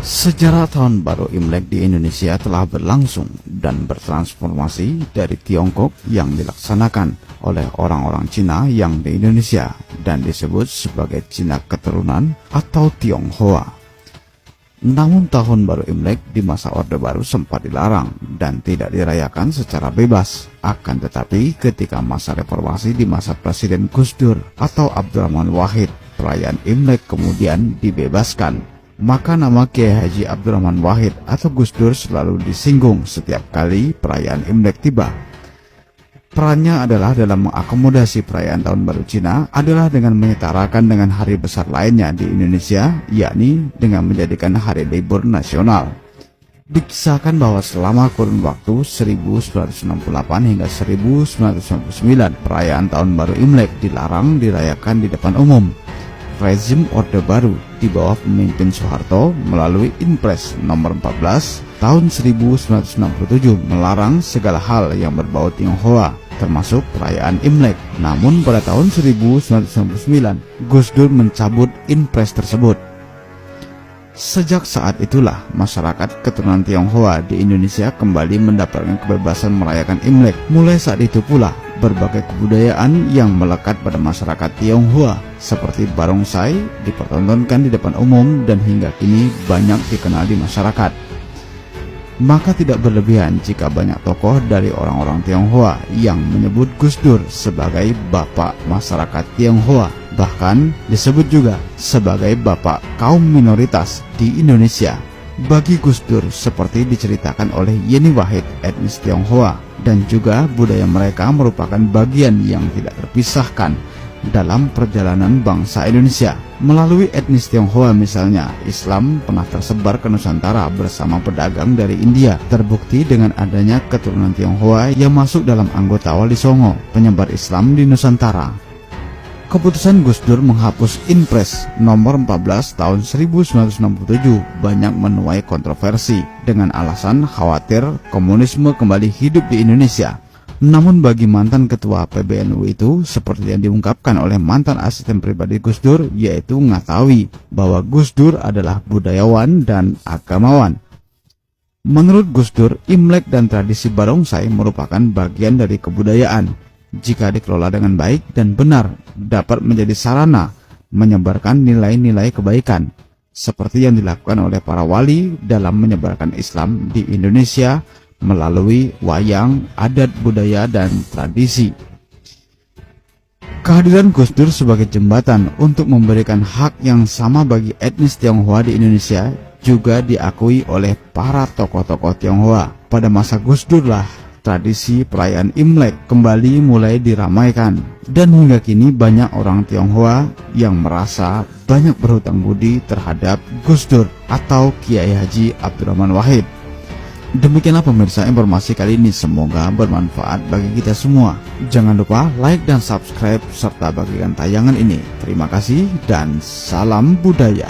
Sejarah Tahun Baru Imlek di Indonesia telah berlangsung dan bertransformasi dari Tiongkok yang dilaksanakan oleh orang-orang Cina yang di Indonesia dan disebut sebagai Cina keturunan atau Tionghoa. Namun Tahun Baru Imlek di masa Orde Baru sempat dilarang dan tidak dirayakan secara bebas. Akan tetapi ketika masa reformasi di masa Presiden Gus Dur atau Abdurrahman Wahid, perayaan Imlek kemudian dibebaskan. Maka nama Kiai Haji Abdurrahman Wahid atau Gus Dur selalu disinggung setiap kali perayaan Imlek tiba. Perannya adalah dalam mengakomodasi perayaan Tahun Baru Cina adalah dengan menyetarakan dengan hari besar lainnya di Indonesia, yakni dengan menjadikan hari libur nasional. Dikisahkan bahwa selama kurun waktu 1968 hingga 1999, perayaan Tahun Baru Imlek dilarang dirayakan di depan umum. Rezim Orde Baru di bawah pemimpin Soeharto melalui Inpres nomor 14 tahun 1967 melarang segala hal yang berbau Tionghoa, termasuk perayaan Imlek. Namun pada tahun 1999, Gus Dur mencabut Inpres tersebut. Sejak saat itulah masyarakat keturunan Tionghoa di Indonesia kembali mendapatkan kebebasan merayakan Imlek. Mulai saat itu pula, berbagai kebudayaan yang melekat pada masyarakat Tionghoa seperti barongsai dipertontonkan di depan umum dan hingga kini banyak dikenal di masyarakat. Maka tidak berlebihan jika banyak tokoh dari orang-orang Tionghoa yang menyebut Gus Dur sebagai bapak masyarakat Tionghoa, bahkan disebut juga sebagai bapak kaum minoritas di Indonesia. Bagi Gus Dur, seperti diceritakan oleh Yeni Wahid, etnis Tionghoa, dan juga budaya mereka merupakan bagian yang tidak terpisahkan dalam perjalanan bangsa Indonesia. Melalui etnis Tionghoa misalnya, Islam pernah tersebar ke Nusantara bersama pedagang dari India. Terbukti dengan adanya keturunan Tionghoa yang masuk dalam anggota Wali Songo, penyebar Islam di Nusantara. Keputusan Gus Dur menghapus Inpres nomor 14 tahun 1967 banyak menuai kontroversi dengan alasan khawatir komunisme kembali hidup di Indonesia. Namun bagi mantan ketua PBNU itu, seperti yang diungkapkan oleh mantan asisten pribadi Gus Dur, yaitu Ngatawi, bahwa Gus Dur adalah budayawan dan agamawan. Menurut Gus Dur, Imlek dan tradisi barongsai merupakan bagian dari kebudayaan. Jika dikelola dengan baik dan benar, dapat menjadi sarana menyebarkan nilai-nilai kebaikan, seperti yang dilakukan oleh para wali dalam menyebarkan Islam di Indonesia melalui wayang, adat budaya, dan tradisi. Kehadiran Gus Dur sebagai jembatan untuk memberikan hak yang sama bagi etnis Tionghoa di Indonesia juga diakui oleh para tokoh-tokoh Tionghoa. Pada masa Gus Dur lah tradisi perayaan Imlek kembali mulai diramaikan, dan hingga kini banyak orang Tionghoa yang merasa banyak berhutang budi terhadap Gus Dur atau Kiai Haji Abdurrahman Wahid. Demikianlah pemirsa informasi kali ini, semoga bermanfaat bagi kita semua. Jangan lupa like dan subscribe serta bagikan tayangan ini. Terima kasih dan salam budaya.